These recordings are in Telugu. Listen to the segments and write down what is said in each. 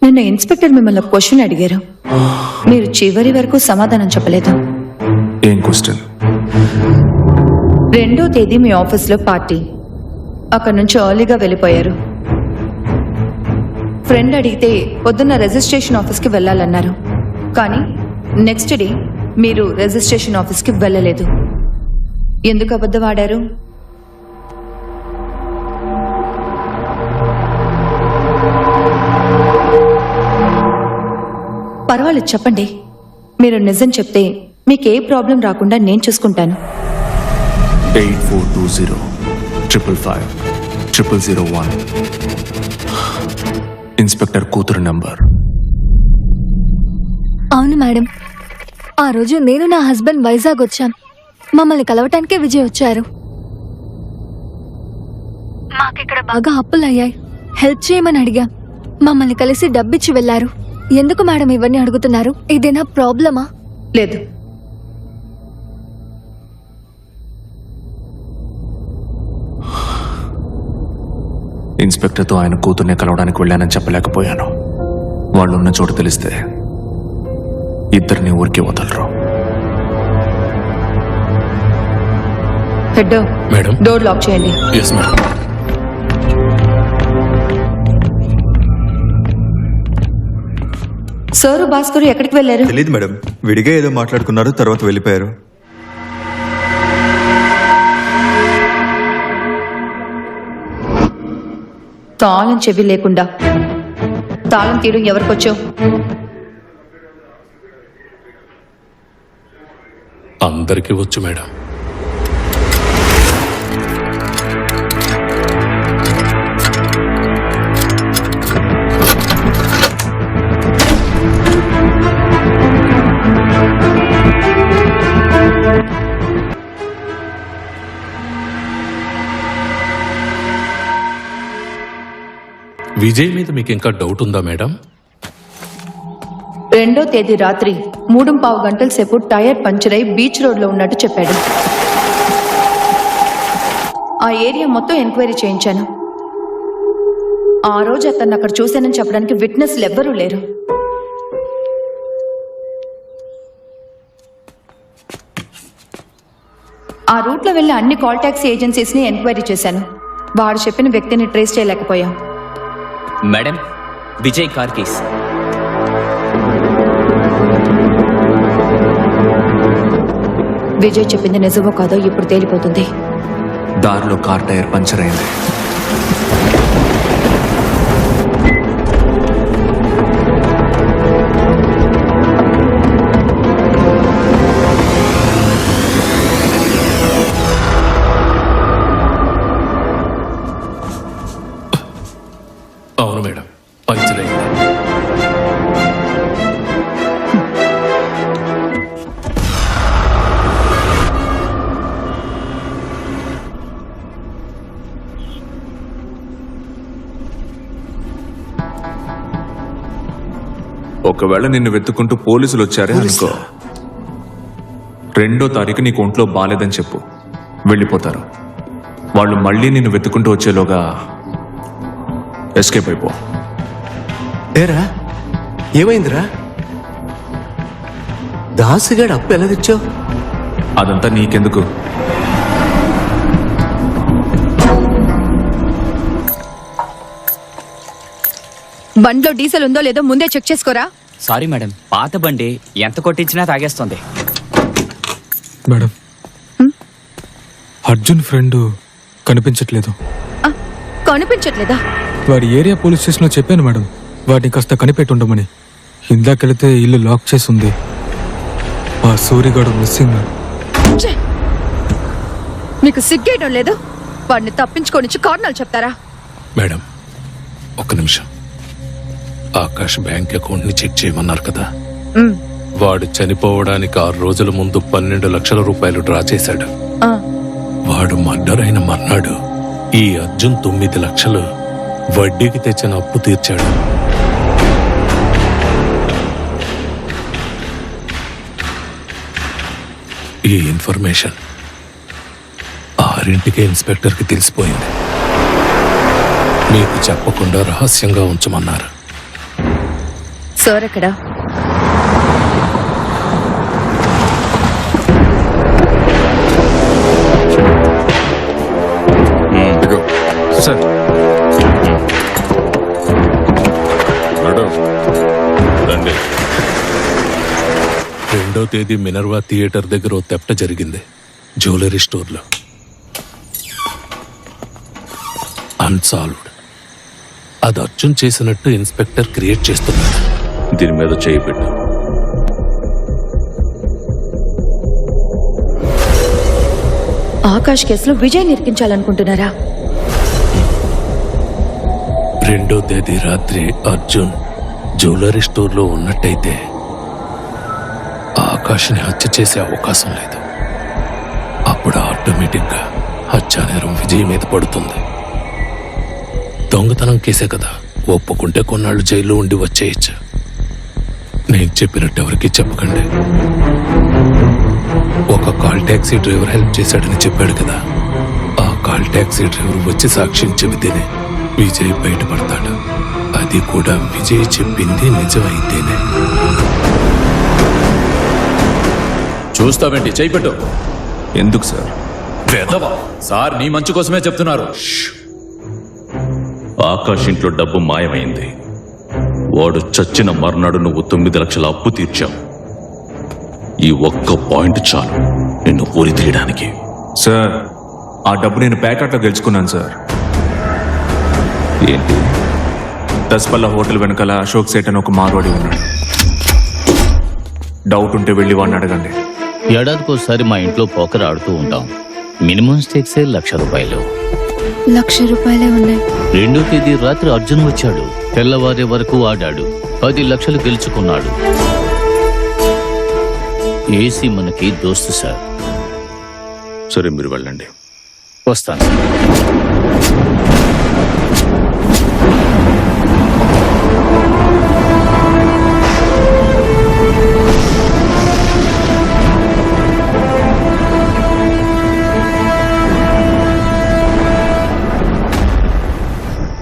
నిన్న ఇన్స్పెక్టర్ మిమ్మల్ని క్వశ్చన్ అడిగారు. మీరు చివరి వరకు సమాధానం చెప్పలేదు. ఏం క్వశ్చన్? 2వ తేదీ మీ ఆఫీస్లో పార్టీ, అక్కడి నుంచి ఎర్లీగా వెళ్ళిపోయారు. ఫ్రెండ్ అడిగితే పొద్దున్న రిజిస్ట్రేషన్ ఆఫీస్కి వెళ్ళాలన్నారు. కానీ నెక్స్ట్ డే మీరు రిజిస్ట్రేషన్ ఆఫీస్కి వెళ్ళలేదు. ఎందుకు అబద్ధం ఆడారు? పర్వాలేదు, చెప్పండి. మీరు నిజం చెప్తే మీకే ప్రాబ్లం రాకుండా నేను చూసుకుంటాను. 8420 555 001 ఇన్స్పెక్టర్ కూతురు నంబర్. అవును మేడం, ఆ రోజు నేను నా హస్బెండ్ వైజాగ్ వచ్చాం. మమ్మల్ని కలవటానికే విజయ్ వచ్చారు. మాకిక్కడ బాగా అప్పులయ్యాయి, హెల్ప్ చేయమని అడిగాం. మమ్మల్ని కలిసి డబ్బిచ్చి వెళ్లారు. ఎందుకు మేడం ఇవన్నీ అడుగుతున్నారు? ఇదేనా ప్రాబ్లమా? లేదు. ఇన్స్పెక్టర్తో ఆయన కూతుర్ని కలవడానికి వెళ్ళానని చెప్పలేకపోయాను. వాళ్ళు ఉన్న చోటు తెలిస్తే ఇద్దరిని ఊరికి వదలరు. హెడ్, మేడం, డోర్ లాక్ చేయండి. Yes madam. సారు భాస్కర్ ఎక్కడికి వెళ్ళారు? తెలియదు మేడం, విడిగా ఏదో మాట్లాడుకున్నారు, తర్వాత వెళ్ళిపోయారు. తాళం చెవి లేకుండా తాళం తీయడం ఎవరికొచ్చో? అందరికీ వచ్చు మేడం. విజయ్ మీద మీకు ఇంకా డౌట్ ఉందా మేడం? 2వ తేదీ రాత్రి 3:15 గంటల సేపు టైర్ పంచర్ అయి బీచ్ రోడ్లో ఉన్నట్టు చెప్పాడు. ఆ ఏరియా మొత్తం ఎంక్వైరీ చేయించాను. ఆ రోజు అతన్ని అక్కడ చూశానని చెప్పడానికి విట్నెస్లు ఎవ్వరూ లేరు. ఆ రూట్లో వెళ్ళి అన్ని కాల్ ట్యాక్సీ ఏజెన్సీస్ని ఎంక్వైరీ చేశాను. వాడు చెప్పిన వ్యక్తిని ట్రేస్ చేయలేకపోయాం. Madam, Vijay car case. Vijay చెప్పింది నిజమో కాదో ఇప్పుడు తేలిపోతుంది. దారిలో కార్ టైర్ పంచర్ అయింది. అవును మేడం, పంచర్ అయింది. ఒకవేళ నిన్ను వెతుక్కుంటూ పోలీసులు వచ్చారే అనుకో, 2వ తారీఖు నీకు ఒంట్లో బాలేదని చెప్పు, వెళ్ళిపోతారు. వాళ్ళు మళ్ళీ నిన్ను వెతుక్కుంటూ వచ్చేలోగా ఎస్కేప్ అయిపో. ఏరా, ఏమైందిరా? దాసుగాడు అప్పు ఎలా తెచ్చావు? అదంతా నీకెందుకు? బండ్లో డీజిల్ ఉందో లేదో ముందే చెక్ చేసుకోరా. సారీ మేడం, పాత బండి ఎంత కొట్టించినా తాగేస్తుంది. మేడం, అర్జున్ ఫ్రెండ్ కనిపించట్లేదు. కనిపించట్లేదా? వాడి ఏరియా పోలీస్ స్టేషన్లో చెప్పాను మేడం, వాడిని కాస్త కనిపెట్టి ఉండమని. ఇందాకెళితే ఇల్లు లాక్ చేసి ఉంది. ఆ సూరిగాడు మిస్సింగ్. మీకు సిగ్గేయడం లేదు? వాడిని తప్పించుకొని కారణాలు చెప్తారా? మేడం, ఒక్క నిమిషం. ఆకాష్ బ్యాంక్ అకౌంట్ ని చెక్ చేయమన్నారు కదా. వాడు చనిపోవడానికి 6 రోజుల ముందు 12 లక్షల రూపాయలు డ్రా చేశాడు. వాడు మర్డర్ అయిన మర్నాడు ఈ అర్జున్ 9 లక్షలు వడ్డీకి తెచ్చిన అప్పు తీర్చాడు. ఈ ఇన్ఫర్మేషన్ 6ంటికే ఇన్స్పెక్టర్కి తెలిసిపోయింది. మీకు చెప్పకుండా రహస్యంగా ఉంచమన్నారు. సార్ ఎక్కడా? సార్ రండి. 2వ తేదీ మినర్వా థియేటర్ దగ్గర ఓ తెప్ట జరిగింది జ్యువెలరీ స్టోర్లో. అన్సాల్వ్డ్. అది అర్జున్ చేసినట్టు ఇన్స్పెక్టర్ క్రియేట్ చేస్తున్నాడు. దీని మీద చేయి పెట్టు. ఆకాష్ కేసులో విజయ్ నిరికించాలనుకుంటున్నారా? 2వ తేదీ రాత్రి అర్జున్ జ్యువెలరీ స్టోర్లో ఉన్నట్టయితే ఆకాష్ని హత్య చేసే అవకాశం లేదు. అప్పుడు ఆటోమేటిక్గా హత్యానేరం విజయ్ మీద పడుతుంది. దొంగతనం కేసే కదా, ఒప్పుకుంటే కొన్నాళ్ళు జైల్లో ఉండి వచ్చేయచ్చు. నేను చెప్పినట్టు ఎవరికి చెప్పకండి. ఒక కాల్ ట్యాక్సీ డ్రైవర్ హెల్ప్ చేశాడని చెప్పాడు కదా, ఆ కాల్ ట్యాక్సీ డ్రైవర్ వచ్చి సాక్ష్యం చెబితేనే విజయ్ బయటపడతాడు. అది కూడా విజయ్ చెప్పింది నిజమైతేనే. చూస్తావేంటి? చేయిపెట్టు. ఎందుకు సార్? సార్ నీ మంచి కోసమే చెప్తున్నారు. ఆకాష్ ఇంట్లో డబ్బు మాయమైంది. వాడు చచ్చిన మర్నాడు నువ్వు 9 లక్షల అప్పు తీర్చావు. ఈ ఒక్క పాయింట్ చాలు నిన్ను ఊరి తీయడానికి. సార్ ఆ డబ్బు నేను ప్యాకెట్లో గెలుచుకున్నాను సార్. ఏంటి? దస్పల్లా హోటల్ వెనకాల అశోక్ సేట్ అని ఒక మార్వాడి ఉన్నాడు. డౌట్ ఉంటే వెళ్ళి వాడిని అడగండి. ఏడాదికోసారి మా ఇంట్లో పోకర్ ఆడుతూ ఉంటాం. మినిమం స్టేక్సే ₹1,00,000. ₹1,00,000 ఉన్నాయి. 2వ తేదీ రాత్రి అర్జున్ వచ్చాడు. తెల్లవారే వరకు ఆడాడు. 10 లక్షలు గెలుచుకున్నాడు. ఏసీ మనకి దోస్తు సార్. సరే మీరు వెళ్ళండి. వస్తాను.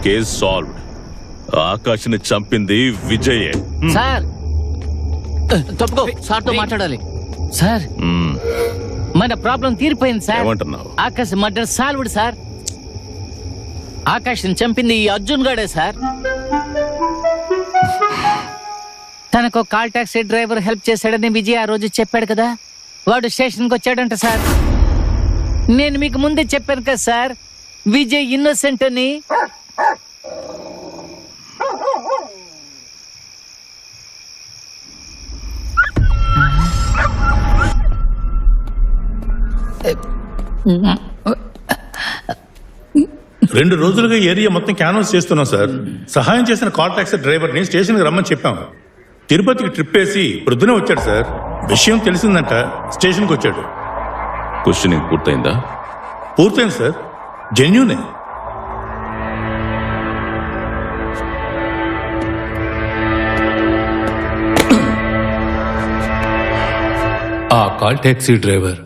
Case solved. ఆకాష్ని చంపింది విజయే. సార్ తప్పుకో, సార్తో మాట్లాడాలి. సార్ మన ప్రాబ్లం తీరిపోయింది సార్. ఏమంటున్నావు? Akash murder solved sir. ఆకాష్ని చంపింది ఈ అర్జున్ గాడే సార్. తనకు కాల్ టాక్సీ డ్రైవర్ హెల్ప్ చేశాడని విజయ్ ఆ రోజు చెప్పాడు కదా, వాడు స్టేషన్కి వచ్చాడంట సార్. నేను మీకు ముందే చెప్పాను కదా సార్, విజయ్ ఇన్నోసెంట్ అని. రెండు రోజులుగా ఏరియా మొత్తం క్యాన్వాస్ చేస్తున్నాం సార్. సహాయం చేసిన కాల్ టాక్సీ డ్రైవర్ని స్టేషన్కి రమ్మని చెప్పాం. తిరుపతికి ట్రిప్ వేసి ప్రొద్దునే వచ్చాడు సార్. విషయం తెలిసిందంట, స్టేషన్కి వచ్చాడు. క్వశ్చనింగ్ పూర్తయిందా? పూర్తయింది సార్, జెన్యూనే. ఆ కాల్ ట్యాక్సీ డ్రైవర్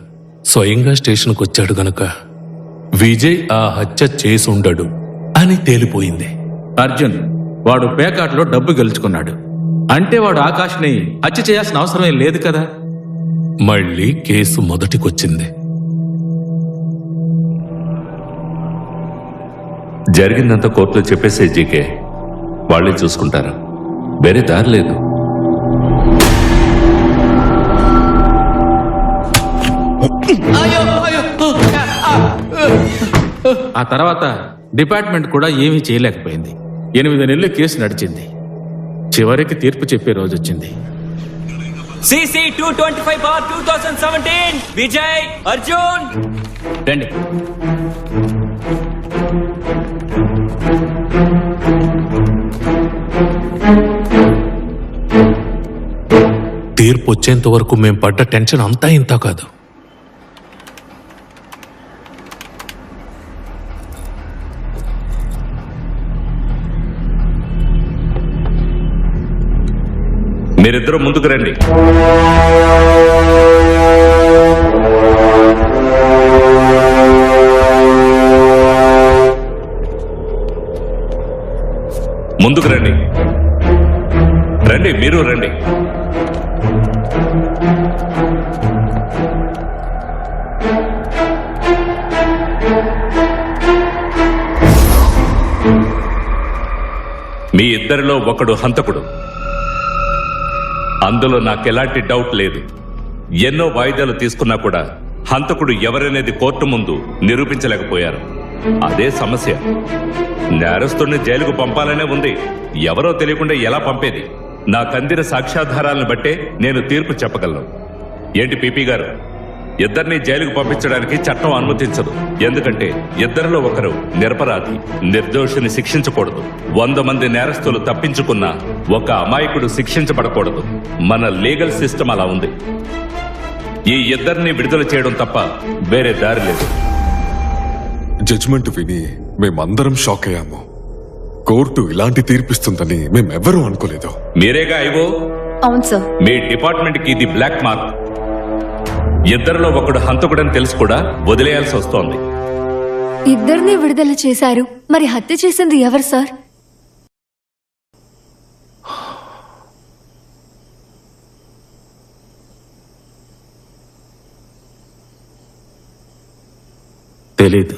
స్వయంగా స్టేషన్కి వచ్చాడు గనక విజయ్ ఆ హత్య చేసి ఉండడు అని తేలిపోయింది. అర్జున్ వాడు పేకాట్లో డబ్బు గెలుచుకున్నాడు అంటే వాడు ఆకాష్ని హత్య చేయాల్సిన అవసరమే లేదు కదా. మళ్ళీ కేసు మొదటికొచ్చింది. జరిగిందంతా కోర్టులో చెప్పేసే జీకే, వాళ్ళే చూసుకుంటారు. వేరే దారి లేదు. ఆ తర్వాత డిపార్ట్మెంట్ కూడా ఏమీ చేయలేకపోయింది. 8 నెలలు కేసు నడిచింది. చివరికి తీర్పు చెప్పే రోజు వచ్చింది. CC 225/2017 విజయ్ అర్జున్ రండి. తీర్పు వచ్చేంత వరకు మేం పడ్డ టెన్షన్ అంతా ఇంత కాదు. మీరిద్దరూ ముందుకు రండి. ముందుకు రండి. రండి, మీరు రండి. మీ ఇద్దరిలో ఒకడు హంతకుడు, అందులో నాకెలాంటి డౌట్ లేదు. ఎన్నో వాయిదాలు తీసుకున్నా కూడా హంతకుడు ఎవరనేది కోర్టు ముందు నిరూపించలేకపోయారు. అదే సమస్య. నేరస్తుడిని జైలుకు పంపాలనే ఉంది, ఎవరో తెలియకుండా ఎలా పంపేది? నాకందిన సాక్ష్యాధారాలను బట్టే నేను తీర్పు చెప్పగలను. ఏంటి పీపీ గారు, ఇద్దరిని జైలుకు పంపించడానికి చట్టం అనుమతించదు. ఎందుకంటే ఇద్దరిలో ఒకరు నిరపరాధి, నిర్దోషిని శిక్షించకూడదు. 100 మంది నేరస్తులు తప్పించుకున్నా ఒక అమాయకుడు శిక్షించబడకూడదు. మన లీగల్ సిస్టమ్ అలా ఉంది. ఈ ఇద్దరిని విడుదల చేయడం తప్ప వేరే దారి లేదు. జడ్జిమెంట్ విని మేమందరం షాక్ అయ్యాము. కోర్టు ఇలాంటి తీర్పిస్తుందని మేమెవ్వరూ అనుకోలేదు. మీరేగా ఐవో? అవును సార్. మీ డిపార్ట్మెంట్ కి ఇది బ్లాక్ మార్క్. ఇద్దరిలో ఒకడు హంతకుడని తెలిసి కూడా వదిలేయాల్సి వస్తోంది. ఇద్దరిని విడుదల చేశారు, మరి హత్య చేసింది ఎవరు సార్? తెలీదు.